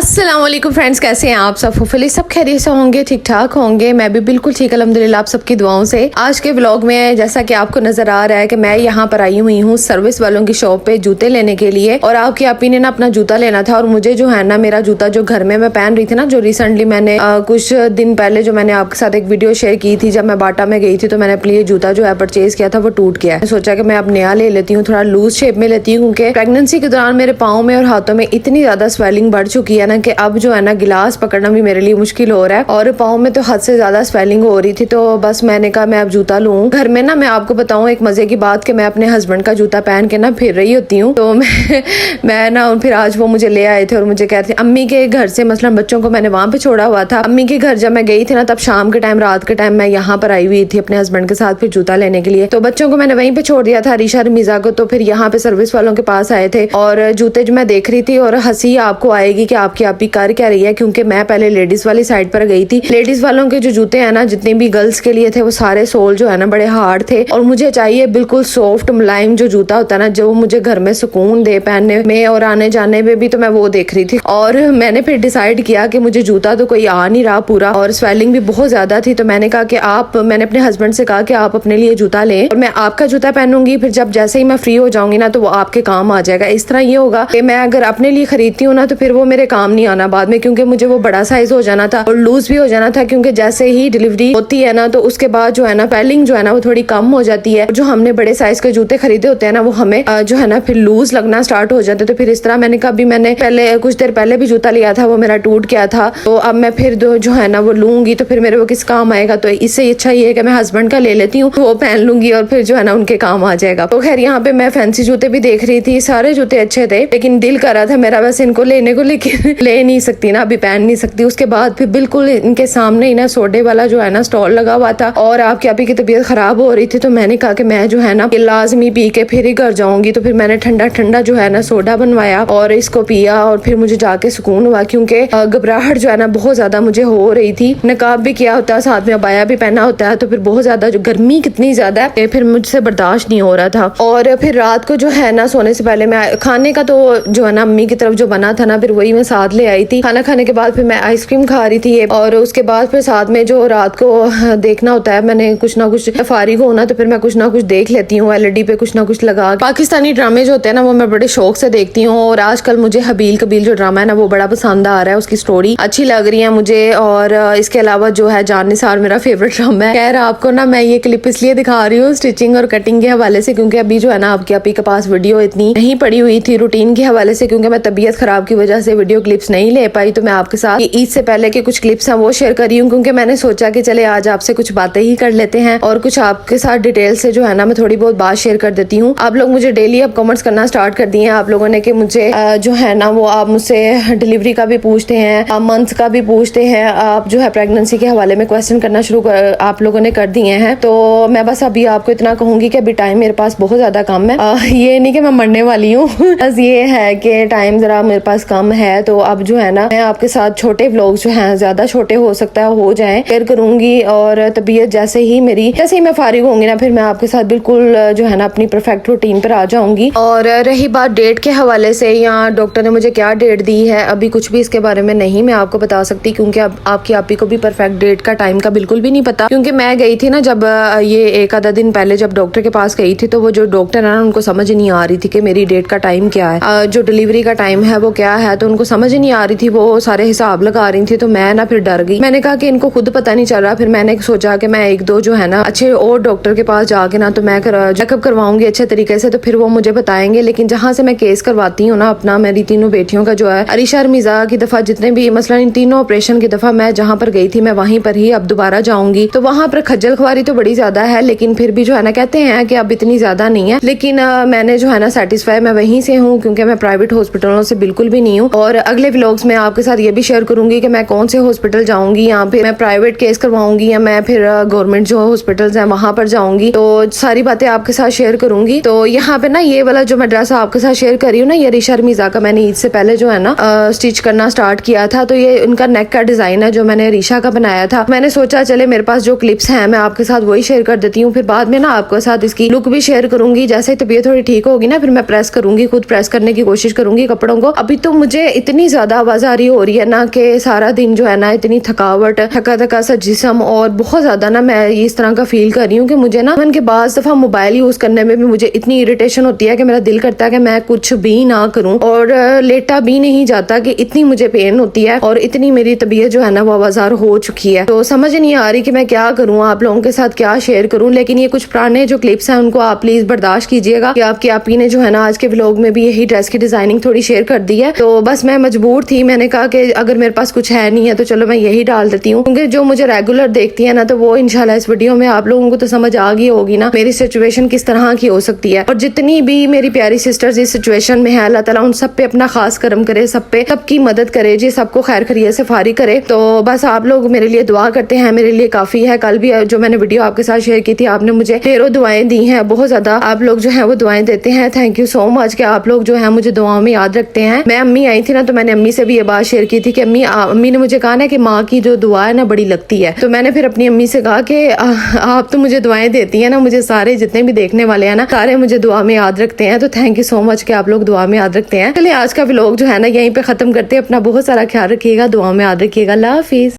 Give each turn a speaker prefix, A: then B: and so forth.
A: अस्सलाम वालेकुम फ्रेंड्स, कैसे हैं आप सब? होपफुली सब खैरियत से होंगे, ठीक ठाक होंगे। मैं भी बिल्कुल ठीक अल्हम्दुलिल्लाह आप सबकी दुआओं से। आज के व्लॉग में जैसा कि आपको नजर आ रहा है कि मैं यहाँ पर आई हुई हूँ सर्विस वालों की शॉप पे जूते लेने के लिए। और आपकी आपी ने ना अपना जूता लेना था और मुझे जो है ना मेरा जूता जो घर में मैं पहन रही थी ना, जो रिसेंटली मैंने कुछ दिन पहले जो मैंने आपके साथ एक वीडियो शेयर की थी, जब मैं बाटा में गई थी तो मैंने अपने लिए जूता जो है परचेज किया था, वो टूट गया। सोचा कि मैं अब नया ले लेती हूँ, थोड़ा लूज शेप में लेती हूँ, क्योंकि प्रेगनेंसी के दौरान मेरे पाँव में और हाथों में इतनी ज्यादा स्वेलिंग बढ़ चुकी है ना कि अब जो है ना गिलास पकड़ना भी मेरे लिए मुश्किल हो रहा है और पाँव में तो हद से ज्यादा स्वेलिंग हो रही थी। तो बस मैंने कहा मैं अब जूता लूँ। घर में ना मैं आपको बताऊँ एक मजे की बात कि मैं अपने हस्बैंड का जूता पहन के ना फिर रही होती हूँ। तो मैं ना फिर आज वो मुझे ले आए थे और मुझे कहते थे अम्मी के घर से, मसलन बच्चों को मैंने वहां पे छोड़ा हुआ था। अम्मी के घर जब मैं गई थी ना, तब शाम के टाइम, रात के टाइम मैं यहाँ पर आई हुई थी अपने हस्बैंड के साथ फिर जूता लेने के लिए। तो बच्चों को मैंने वहीं पे छोड़ दिया था, रीशा रमीजा को। तो फिर यहाँ पे सर्विस वालों के पास आए थे और जूते जो मैं देख रही थी, और हंसी आपको आएगी कि आपकी आप ही कर क्या रही है, क्योंकि मैं पहले लेडीज वाली साइड पर गई थी। लेडीज वालों के जो जूते हैं ना, जितने भी गर्ल्स के लिए थे, वो सारे सोल जो है ना बड़े हार्ड थे और मुझे चाहिए बिल्कुल सॉफ्ट मुलायम जो जूता होता है ना, जो मुझे घर में सुकून दे पहनने में और आने जाने में भी। तो मैं वो देख रही थी और मैंने फिर डिसाइड किया कि मुझे जूता तो कोई आ नहीं रहा पूरा, और स्वेलिंग भी बहुत ज्यादा थी। तो मैंने कहा कि मैंने अपने हस्बैंड से कहा कि आप अपने लिए जूता लें और मैं आपका जूता पहनूंगी, फिर जब जैसे ही मैं फ्री हो जाऊंगी ना तो वो आपके काम आ जाएगा। इस तरह ये होगा कि मैं अगर अपने लिए खरीदती हूँ ना तो फिर वो मेरे काम नहीं आना बाद में, क्योंकि मुझे वो बड़ा साइज हो जाना था और लूज भी हो जाना था, क्योंकि जैसे ही डिलीवरी होती है ना तो उसके बाद जो है ना पेलिंग जो है ना वो थोड़ी कम हो जाती है। जो हमने बड़े साइज के जूते खरीदे होते हैं ना, वो हमें जो है ना फिर लूज लगना स्टार्ट हो जाते। तो फिर इस तरह मैंने कहा, अभी मैंने पहले कुछ देर पहले भी जूता लिया था, वो मेरा टूट गया था, तो अब मैं फिर जो है ना वो लूंगी तो फिर मेरे वो किस काम आएगा। तो इससे अच्छा ये है कि मैं हस्बैंड का ले लेती हूँ, वो पहन लूंगी और फिर जो है ना उनके काम आ जाएगा। तो खैर यहाँ पे मैं फैंसी जूते भी देख रही थी, सारे जूते अच्छे थे, लेकिन दिल कर रहा था मेरा बस इनको लेने को, लेकिन ले नहीं सकती ना, अभी पहन नहीं सकती। उसके बाद फिर बिल्कुल इनके सामने ही ना सोडे वाला जो है ना स्टॉल लगा हुआ था और आपकी आपी की तबीयत खराब हो रही थी। तो मैंने कहा कि मैं जो है ना लाजमी पी के फिर ही घर जाऊंगी। तो फिर मैंने ठंडा ठंडा जो है ना सोडा बनवाया और इसको पिया और फिर मुझे जाके सुकून हुआ, क्योंकि घबराहट जो है ना बहुत ज्यादा मुझे हो रही थी। नकाब भी किया होता है, साथ में अबाया भी पहना होता है, तो फिर बहुत ज्यादा जो गर्मी कितनी ज्यादा है, फिर मुझसे बर्दाश्त नहीं हो रहा था। और फिर रात को जो है ना सोने से पहले मैं खाने का तो जो है ना अम्मी की तरफ जो बना था ना, फिर वही मैं साथ ले आई थी। खाना खाने के बाद फिर मैं आइसक्रीम खा रही थी और उसके बाद फिर साथ में जो रात को देखना होता है, मैंने कुछ ना कुछ फारिग होना तो फिर मैं कुछ ना कुछ देख लेती हूँ, एलईडी पे कुछ ना कुछ लगा। पाकिस्तानी ड्रामे जो होते हैं ना वो मैं बड़े शौक से देखती हूँ और आजकल मुझे हबील कबील जो ड्रामा है ना वो बड़ा पसंद आ रहा है, उसकी स्टोरी अच्छी लग रही है मुझे। और इसके अलावा जो है जान निसार मेरा फेवरेट ड्रामा है। खैर आपको ना मैं ये क्लिप इसलिए दिखा रही हूँ स्टिचिंग और कटिंग के हवाले से, क्योंकि अभी जो है ना आपकी आपी के पास वीडियो इतनी नहीं पड़ी हुई थी रूटीन के हवाले से, क्योंकि मैं तबीयत खराब की वजह से वीडियो क्लिप्स नहीं ले पाई। तो मैं आपके साथ ईद से पहले के कुछ क्लिप्स हैं वो शेयर कर रही हूँ, क्योंकि मैंने सोचा कि चले आज आपसे कुछ बातें ही कर लेते हैं और कुछ आपके साथ डिटेल से जो है ना मैं थोड़ी बहुत बात शेयर कर देती हूँ। आप लोग मुझे डेली अब कमेंट्स करना स्टार्ट कर दिए हैं आप लोगों ने कि मुझे जो है ना वो आप मुझसे डिलीवरी का भी पूछते हैं, मंथ का भी पूछते हैं, आप जो है प्रेगनेंसी के हवाले में क्वेश्चन करना शुरू आप लोगों ने कर दिए हैं। तो मैं बस अभी आपको इतना कहूंगी कि अभी टाइम मेरे पास बहुत ज्यादा कम है। ये नहीं कि मैं मरने वाली हूँ बस ये है कि टाइम जरा मेरे पास कम है। तो अब जो है ना मैं आपके साथ छोटे व्लॉग जो हैं, ज्यादा छोटे हो सकता है हो जाएं, शेयर करूंगी। और तबीयत जैसे ही मैं फारिग होंगी ना, फिर मैं आपके साथ बिल्कुल जो है ना अपनी परफेक्ट रूटीन पर आ जाऊंगी। और रही बात डेट के हवाले से, या डॉक्टर ने मुझे क्या डेट दी है, अभी कुछ भी इसके बारे में नहीं मैं आपको बता सकती, क्योंकि अब आपकी आपी को भी परफेक्ट डेट का टाइम का बिल्कुल भी नहीं पता। क्योंकि मैं गई थी ना जब ये एक आधा दिन पहले जब डॉक्टर के पास गई थी, तो वो जो डॉक्टर है ना उनको समझ नहीं आ रही थी कि मेरी डेट का टाइम क्या है, जो डिलीवरी का टाइम है वो क्या है, तो उनको समझ नहीं आ रही थी, वो सारे हिसाब लगा रही थी। तो मैं ना फिर डर गई, मैंने कहा कि इनको खुद पता नहीं चल रहा। फिर मैंने सोचा कि मैं एक दो जो है ना अच्छे और डॉक्टर के पास जाके ना तो मैं चेकअप करवाऊंगी अच्छे तरीके से, तो फिर वो मुझे बताएंगे। लेकिन जहाँ से मैं केस करवाती हूँ ना अपना, मेरी तीनों बेटियों का जो है अरीशा रमीजा की दफा जितने भी मसला इन तीनों ऑपरेशन की दफा मैं जहाँ पर गई थी मैं वहीं पर ही अब दोबारा जाऊंगी। तो वहाँ पर खज्जल खुआरी तो बड़ी ज्यादा है, लेकिन फिर भी जो है ना कहते हैं कि अब इतनी ज्यादा नहीं है। लेकिन मैंने जो है ना सेटिस्फाई मैं वहीं से हूँ, क्योंकि मैं प्राइवेट हॉस्पिटलों से बिल्कुल भी नहीं हूँ। और अगले व्लॉग्स में आपके साथ ये भी शेयर करूंगी कि मैं कौन से हॉस्पिटल जाऊंगी, यहाँ पे मैं प्राइवेट केस करवाऊंगी या मैं फिर गवर्नमेंट जो हॉस्पिटल्स हैं वहां पर जाऊंगी। तो सारी बातें आपके साथ शेयर करूंगी। तो यहाँ पे ना ये वाला जो मैं ड्रेस आपके साथ शेयर कर रही हूँ ना, ये रीशा रमीजा का मैंने ईद से पहले जो है ना स्टिच करना स्टार्ट किया था। तो ये उनका नेक का डिजाइन है जो मैंने रीशा का बनाया था। मैंने सोचा चले मेरे पास जो क्लिप्स हैं मैं आपके साथ वही शेयर कर देती हूँ, फिर बाद में ना आपके साथ इसकी लुक भी शेयर करूंगी। जैसे तबीयत थोड़ी ठीक होगी ना फिर मैं प्रेस करूंगी, खुद प्रेस करने की कोशिश करूंगी कपड़ों को। अभी तो मुझे इतनी ज्यादा आवाजारी हो रही है ना कि सारा दिन जो है ना इतनी थकावट, थका थका सा जिस्म, और बहुत ज्यादा ना मैं इस तरह का फील कर रही हूँ कि मुझे ना के बाद दफा मोबाइल यूज करने में भी मुझे इतनी इरिटेशन होती है कि मेरा दिल करता है कि मैं कुछ भी ना करूं, और लेटा भी नहीं जाता कि इतनी मुझे पेन होती है और इतनी मेरी तबीयत जो है ना वो आवाजार हो चुकी है। तो समझ नहीं आ रही कि मैं क्या करूं, आप लोगों के साथ क्या शेयर करूं। लेकिन ये कुछ पुराने जो क्लिप्स हैं उनको आप प्लीज बर्दाश्त कीजिएगा कि आपकी आपी ने जो है ना आज के व्लॉग में भी यही ड्रेस की डिजाइनिंग थोड़ी शेयर कर दी है। तो बस मैं मजबूर थी, मैंने कहा कि अगर मेरे पास कुछ है नहीं है तो चलो मैं यही डाल देती हूँ, क्योंकि जो मुझे रेगुलर देखती है ना तो वो इंशाल्लाह इस वीडियो में आप लोगों को तो समझ आ गई होगी ना मेरी सिचुएशन किस तरह की हो सकती है। और जितनी भी मेरी प्यारी सिस्टर्स इस सिचुएशन में है, अल्लाह ताला उन सब पे अपना खास करम करे, सब पे सबकी मदद करे जी, सबको खैर खैरियत से फारिग करे। तो बस आप लोग मेरे लिए दुआ करते हैं, मेरे लिए काफी है। कल भी जो मैंने वीडियो आपके साथ शेयर की थी, आपने मुझे ढेरों दुआएं दी हैं, बहुत ज्यादा आप लोग जो है वो दुआएं देते हैं। थैंक यू सो मच कि आप लोग जो है मुझे दुआओं में याद रखते हैं। मैं अम्मी आई थी ना तो मैंने अम्मी से भी ये बात शेयर की थी कि अम्मी ने मुझे कहा ना कि माँ की जो दुआ है ना बड़ी लगती है। तो मैंने फिर अपनी अम्मी से कहा कि आप तो मुझे दुआएं देती है ना, मुझे सारे जितने भी देखने वाले हैं ना सारे मुझे दुआ में याद रखते हैं। तो थैंक यू सो मच कि आप लोग दुआ में याद रखते हैं। चलिए आज का व्लॉग जो है ना यहीं पे खत्म करते हैं। अपना बहुत सारा ख्याल रखिएगा, दुआ में याद रखिएगा। अल्लाह हाफिज।